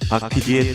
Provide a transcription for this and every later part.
박PD의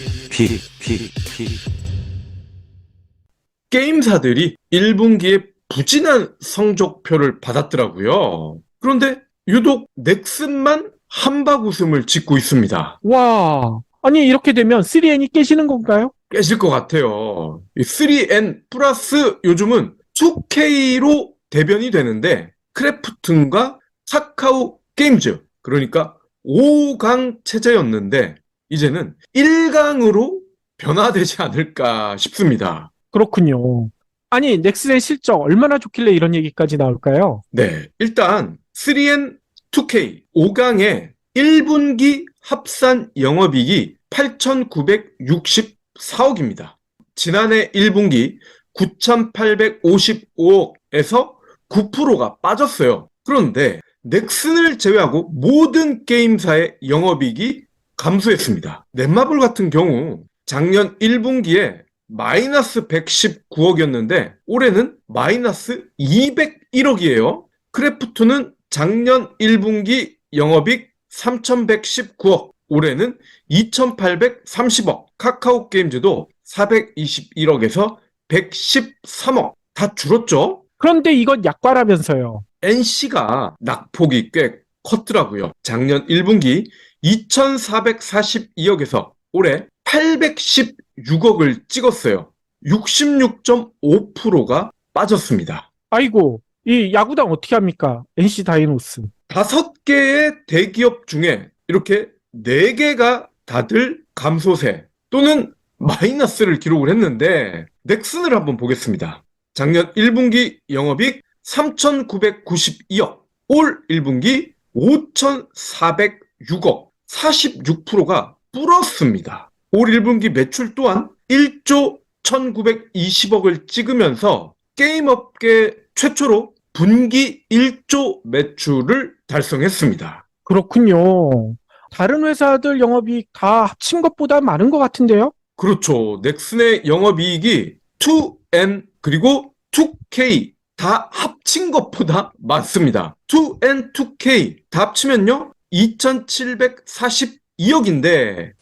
게임사들이 1분기에 부진한 성적표를 받았더라고요. 그런데 유독 넥슨만 한박 웃음을 짓고 있습니다. 와, 아니 이렇게 되면 3N이 깨지는 건가요? 깨질 것 같아요. 이 3N 플러스 요즘은 2K로 대변이 되는데 크래프톤과 카카오 게임즈, 그러니까 5강 체제였는데 이제는 1강으로 변화되지 않을까 싶습니다. 그렇군요. 아니 넥슨의 실적 얼마나 좋길래 이런 얘기까지 나올까요? 네, 일단 3N 2K 5강의 1분기 합산 영업이익이 8,964억입니다. 지난해 1분기 9,855억에서 9%가 빠졌어요. 그런데 넥슨을 제외하고 모든 게임사의 영업이익이 감소했습니다. 넷마블 같은 경우 작년 1분기에 마이너스 119억이었는데 올해는 마이너스 201억이에요. 크래프톤은 작년 1분기 영업이익 3,119억, 올해는 2,830억, 카카오 게임즈도 421억에서 113억, 다 줄었죠? 그런데 이건 약과라면서요. NC가 낙폭이 꽤 컸더라고요. 작년 1분기 2,442억에서 올해 816억을 찍었어요. 66.5%가 빠졌습니다. 아이고, 이 야구단 어떻게 합니까? NC 다이노스. 5개의 대기업 중에 이렇게 4개가 다들 감소세 또는 마이너스를 기록을 했는데 넥슨을 한번 보겠습니다. 작년 1분기 영업이익 3,992억, 올 1분기 5,406억, 46%가 불었습니다. 올 1분기 매출 또한 1조 1,920억을 찍으면서 게임업계 최초로 분기 1조 매출을 달성했습니다. 그렇군요. 다른 회사들 영업이익 다 합친 것보다 많은 것 같은데요? 그렇죠. 넥슨의 영업이익이 2N 그리고 2K 다 합친 것보다 많습니다. 2N, 2K 다 합치면요 2,742억인데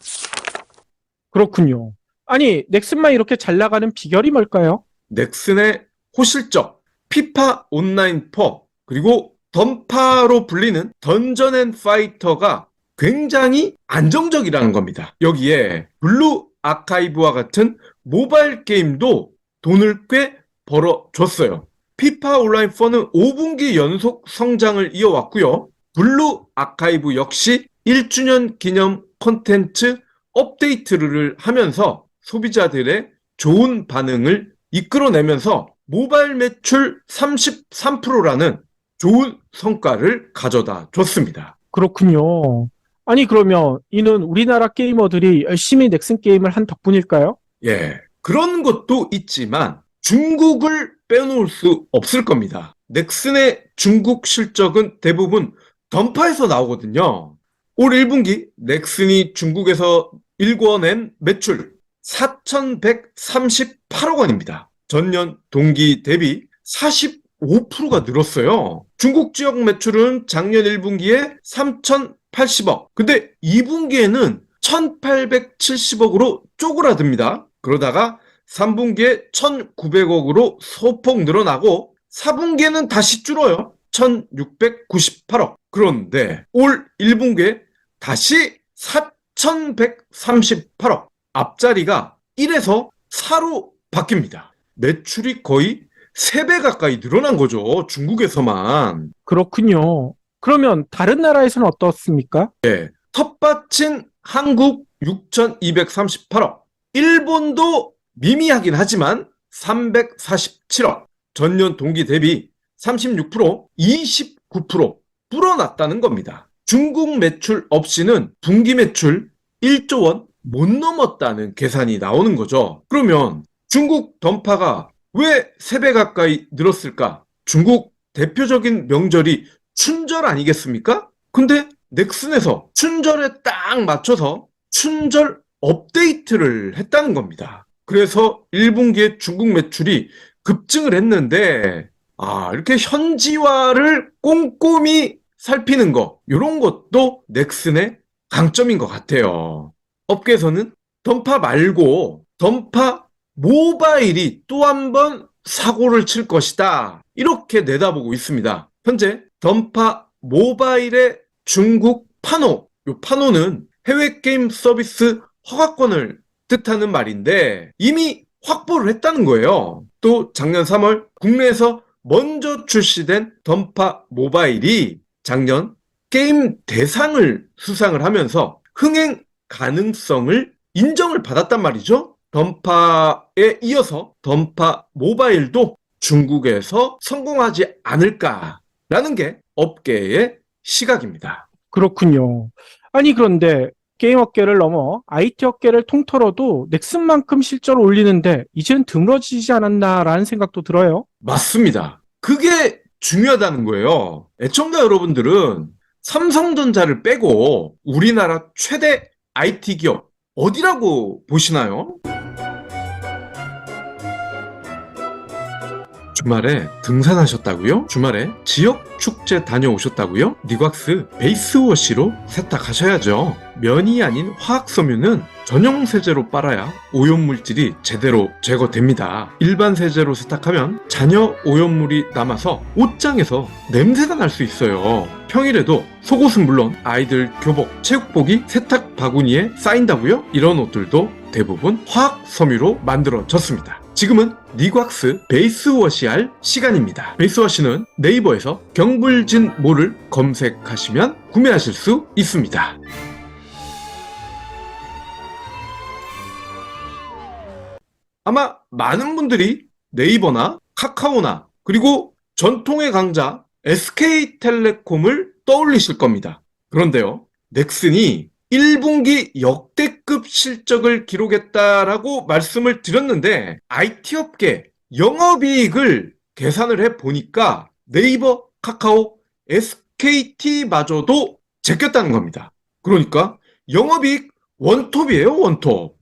그렇군요. 아니, 넥슨만 이렇게 잘 나가는 비결이 뭘까요? 넥슨의 호실적, 피파 온라인 4 그리고 던파로 불리는 던전 앤 파이터가 굉장히 안정적이라는 겁니다. 여기에 블루 아카이브와 같은 모바일 게임도 돈을 꽤 벌어줬어요. 피파 온라인 4는 5분기 연속 성장을 이어왔고요. 블루 아카이브 역시 1주년 기념 콘텐츠 업데이트를 하면서 소비자들의 좋은 반응을 이끌어내면서 모바일 매출 33%라는 좋은 성과를 가져다 줬습니다. 그렇군요. 아니, 그러면 이는 우리나라 게이머들이 열심히 넥슨 게임을 한 덕분일까요? 예, 그런 것도 있지만 중국을 빼놓을 수 없을 겁니다. 넥슨의 중국 실적은 대부분 던파에서 나오거든요. 올 1분기 넥슨이 중국에서 일궈낸 매출 4,138억 원입니다. 전년 동기 대비 45%가 늘었어요. 중국 지역 매출은 작년 1분기에 3,080억. 근데 2분기에는 1,870억으로 쪼그라듭니다. 그러다가 3분기에 1,900억으로 소폭 늘어나고 4분기에는 다시 줄어요. 1,698억. 그런데 올 1분기에 다시 4,138억. 앞자리가 1에서 4로 바뀝니다. 매출이 거의 3배 가까이 늘어난 거죠. 중국에서만. 그렇군요. 그러면 다른 나라에서는 어떻습니까? 텃밭인 한국 6,238억. 일본도 미미하긴 하지만 347억. 전년 동기 대비 36%, 29% 불어났다는 겁니다. 중국 매출 없이는 분기 매출 1조 원 못 넘었다는 계산이 나오는 거죠. 그러면 중국 던파가 왜 3배 가까이 늘었을까? 중국 대표적인 명절이 춘절 아니겠습니까? 근데 넥슨에서 춘절에 딱 맞춰서 춘절 업데이트를 했다는 겁니다. 그래서 1분기에 중국 매출이 급증을 했는데 이렇게 현지화를 꼼꼼히 살피는 거, 이런 것도 넥슨의 강점인 것 같아요. 업계에서는 던파 말고 던파 모바일이 또 한 번 사고를 칠 것이다. 이렇게 내다보고 있습니다. 현재 던파 모바일의 중국 파노, 이 파노는 해외 게임 서비스 허가권을 뜻하는 말인데 이미 확보를 했다는 거예요. 또 작년 3월 국내에서 먼저 출시된 던파 모바일이 작년 게임 대상을 수상을 하면서 흥행 가능성을 인정을 받았단 말이죠. 던파에 이어서 던파 모바일도 중국에서 성공하지 않을까라는 게 업계의 시각입니다. 그렇군요. 아니, 그런데 게임 업계를 넘어 IT 업계를 통틀어도 넥슨만큼 실적을 올리는데 이제는 드물어지지 않았나라는 생각도 들어요. 맞습니다. 그게 중요하다는 거예요. 애청자 여러분들은 삼성전자를 빼고 우리나라 최대 IT 기업 어디라고 보시나요? 주말에 등산하셨다고요? 주말에 지역 축제 다녀오셨다고요? 니곽스 베이스워시로 세탁하셔야죠. 면이 아닌 화학섬유는 전용 세제로 빨아야 오염물질이 제대로 제거됩니다. 일반 세제로 세탁하면 잔여 오염물이 남아서 옷장에서 냄새가 날 수 있어요. 평일에도 속옷은 물론 아이들 교복, 체육복이 세탁 바구니에 쌓인다고요? 이런 옷들도 대부분 화학섬유로 만들어졌습니다. 지금은 니곽스 베이스워시 할 시간입니다. 베이스워시는 네이버에서 경불진모를 검색하시면 구매하실 수 있습니다. 아마 많은 분들이 네이버나 카카오나 그리고 전통의 강자 SK텔레콤을 떠올리실 겁니다. 그런데요, 넥슨이 1분기 역대급 실적을 기록했다라고 말씀을 드렸는데 IT 업계 영업이익을 계산을 해보니까 네이버, 카카오, SKT마저도 제꼈다는 겁니다. 그러니까 영업이익 원톱이에요, 원톱.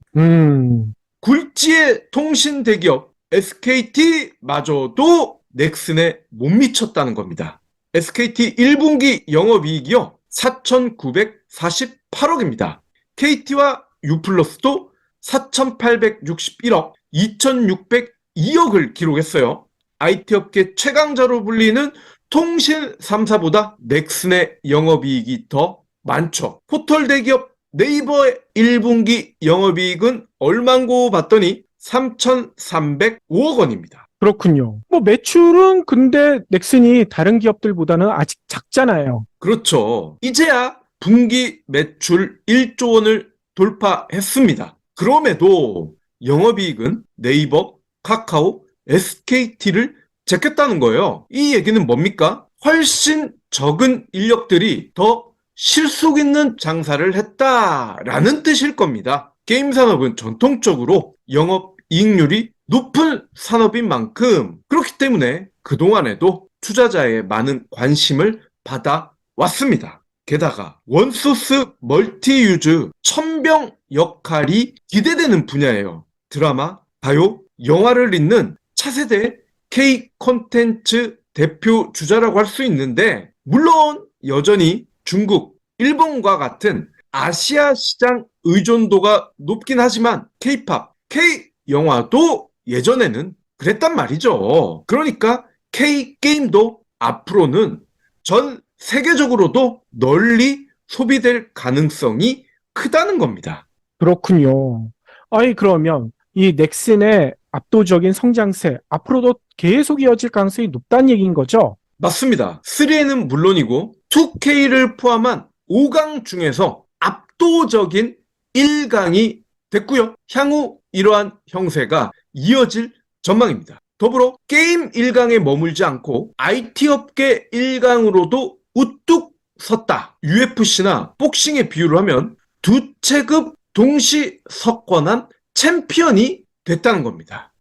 굴지의 통신 대기업 SKT마저도 넥슨에 못 미쳤다는 겁니다. SKT 1분기 영업이익이요 4,948억입니다. KT와 U+도 4,861억, 2,602억을 기록했어요. IT 업계 최강자로 불리는 통신 3사보다 넥슨의 영업이익이 더 많죠. 포털 대기업 네이버의 1분기 영업이익은 얼만고 봤더니 3,305억 원입니다. 그렇군요. 뭐 매출은 근데 넥슨이 다른 기업들보다는 아직 작잖아요. 그렇죠. 이제야 분기 매출 1조 원을 돌파했습니다. 그럼에도 영업이익은 네이버, 카카오, SKT를 제꼈다는 거예요. 이 얘기는 뭡니까? 훨씬 적은 인력들이 더 실속 있는 장사를 했다라는 뜻일 겁니다. 게임 산업은 전통적으로 영업이익률이 높은 산업인 만큼 그렇기 때문에 그동안에도 투자자의 많은 관심을 받아왔습니다. 게다가 원소스 멀티유즈 천병 역할이 기대되는 분야예요. 드라마, 가요, 영화를 잇는 차세대 K 콘텐츠 대표 주자라고 할 수 있는데 물론 여전히 중국, 일본과 같은 아시아 시장 의존도가 높긴 하지만 K-팝, K-영화도 예전에는 그랬단 말이죠. 그러니까 K-게임도 앞으로는 전 세계적으로도 널리 소비될 가능성이 크다는 겁니다. 그렇군요. 아니, 그러면 이 넥슨의 압도적인 성장세, 앞으로도 계속 이어질 가능성이 높다는 얘기인 거죠? 맞습니다. 3N은 물론이고 2K를 포함한 5강 중에서 압도적인 1강이 됐고요. 향후 이러한 형세가 이어질 전망입니다. 더불어 게임 1강에 머물지 않고 IT 업계 1강으로도 우뚝 섰다. UFC나 복싱에 비유를 하면 두 체급 동시 석권한 챔피언이 됐다는 겁니다.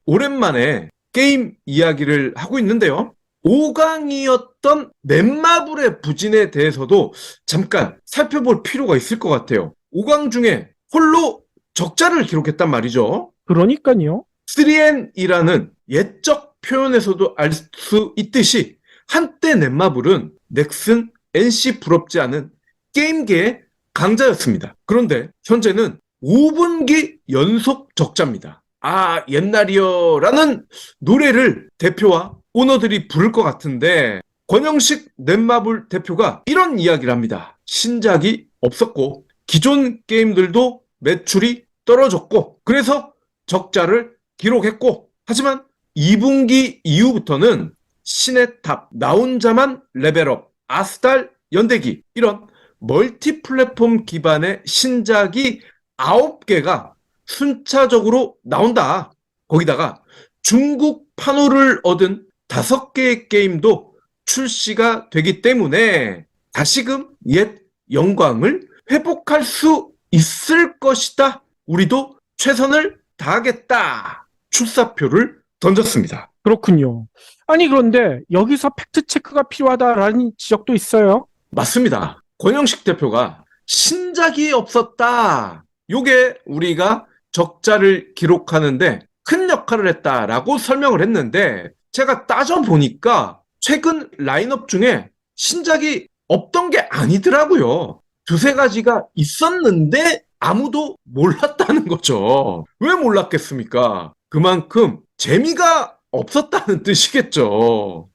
오랜만에 게임 이야기를 하고 있는데요. 5강이었던 넷마블의 부진에 대해서도 잠깐 살펴볼 필요가 있을 것 같아요. 5강 중에 홀로 적자를 기록했단 말이죠. 그러니까요. 3N이라는 예적 표현에서도 알 수 있듯이 한때 넷마블은 넥슨, NC 부럽지 않은 게임계의 강자였습니다. 그런데 현재는 5분기 연속 적자입니다. 아, 옛날이요 라는 노래를 대표와 오너들이 부를 것 같은데 권영식 넷마블 대표가 이런 이야기를 합니다. 신작이 없었고 기존 게임들도 매출이 떨어졌고 그래서 적자를 기록했고 하지만 2분기 이후부터는 신의 탑, 나 혼자만 레벨업, 아스달 연대기 이런 멀티 플랫폼 기반의 신작이 9개가 순차적으로 나온다. 거기다가 중국 판호를 얻은 5개의 게임도 출시가 되기 때문에 다시금 옛 영광을 회복할 수 있을 것이다. 우리도 최선을 다하겠다. 출사표를 던졌습니다. 그렇군요. 아니, 그런데 여기서 팩트체크가 필요하다라는 지적도 있어요. 맞습니다. 권영식 대표가 신작이 없었다. 요게 우리가 적자를 기록하는데 큰 역할을 했다라고 설명을 했는데 제가 따져보니까 최근 라인업 중에 신작이 없던 게 아니더라고요. 두세 가지가 있었는데 아무도 몰랐다는 거죠. 왜 몰랐겠습니까? 그만큼 재미가 없었다는 뜻이겠죠.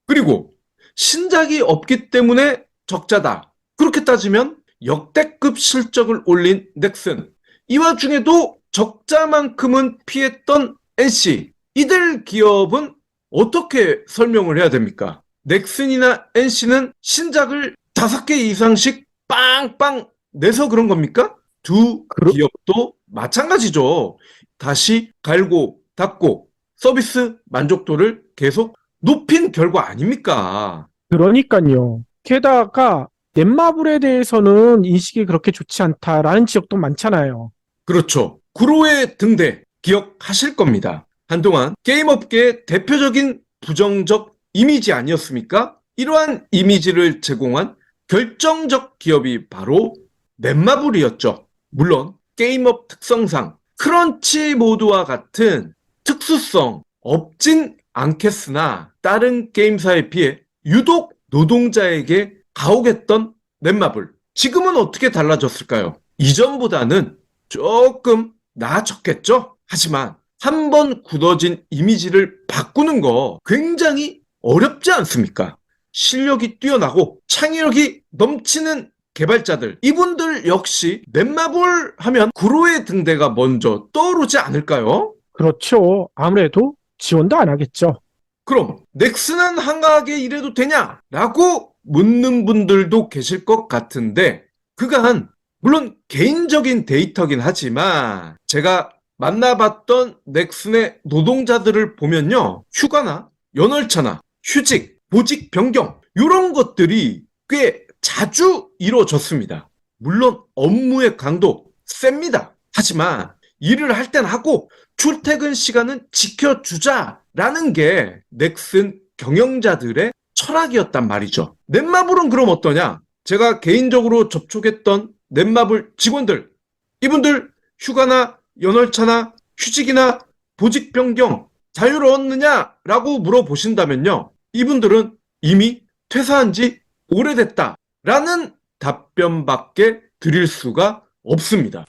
그리고 신작이 없기 때문에 적자다. 그렇게 따지면 역대급 실적을 올린 넥슨. 이 와중에도 적자만큼은 피했던 NC. 이들 기업은 어떻게 설명을 해야 됩니까? 넥슨이나 NC는 신작을 5개 이상씩 빵빵 내서 그런 겁니까? 두 기업도 마찬가지죠. 다시 갈고 닦고 서비스 만족도를 계속 높인 결과 아닙니까? 그러니까요. 게다가 넷마블에 대해서는 인식이 그렇게 좋지 않다라는 지적도 많잖아요. 그렇죠. 구로의 등대 기억하실 겁니다. 한동안 게임업계의 대표적인 부정적 이미지 아니었습니까? 이러한 이미지를 제공한 결정적 기업이 바로 넷마블이었죠. 물론 게임업 특성상 크런치 모드와 같은 특수성 없진 않겠으나 다른 게임사에 비해 유독 노동자에게 가혹했던 넷마블. 지금은 어떻게 달라졌을까요? 이전보다는 조금 나아졌겠죠? 하지만 한번 굳어진 이미지를 바꾸는 거 굉장히 어렵지 않습니까? 실력이 뛰어나고 창의력이 넘치는 개발자들, 이분들 역시 넷마블 하면 구로의 등대가 먼저 떠오르지 않을까요? 그렇죠. 아무래도 지원도 안 하겠죠. 그럼 넥슨은 한가하게 일해도 되냐? 라고 묻는 분들도 계실 것 같은데 그간 물론 개인적인 데이터긴 하지만 제가 만나봤던 넥슨의 노동자들을 보면요. 휴가나 연월차나 휴직, 보직 변경 이런 것들이 꽤 자주 이루어졌습니다. 물론 업무의 강도 셉니다. 하지만 일을 할 땐 하고 출퇴근 시간은 지켜주자라는 게 넥슨 경영자들의 철학이었단 말이죠. 넷마블은 그럼 어떠냐? 제가 개인적으로 접촉했던 넷마블 직원들, 이분들 휴가나 연월차나 휴직이나 보직 변경 자유를 얻느냐라고 물어보신다면요. 이분들은 이미 퇴사한 지 오래됐다라는 답변밖에 드릴 수가 없습니다.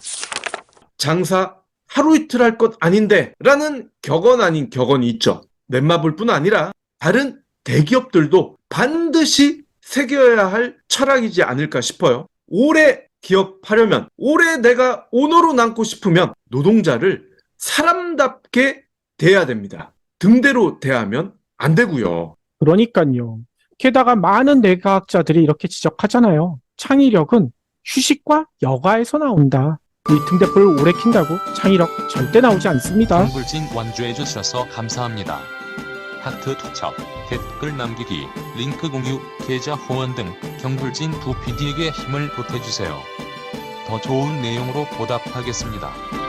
장사 하루 이틀 할 것 아닌데 라는 격언 아닌 격언이 있죠. 넷마블뿐 아니라 다른 대기업들도 반드시 새겨야 할 철학이지 않을까 싶어요. 오래 기업하려면, 오래 내가 오너로 남고 싶으면 노동자를 사람답게 대해야 됩니다. 등대로 대하면 안 되고요. 그러니까요. 게다가 많은 내과학자들이 이렇게 지적하잖아요. 창의력은 휴식과 여가에서 나온다. 이 등대포를 오래 킨다고 창의력 절대 나오지 않습니다. 정불진 완주해주셔서 감사합니다. 하트 투척, 댓글 남기기, 링크 공유, 계좌 후원 등 경불진 두 PD에게 힘을 보태주세요. 더 좋은 내용으로 보답하겠습니다.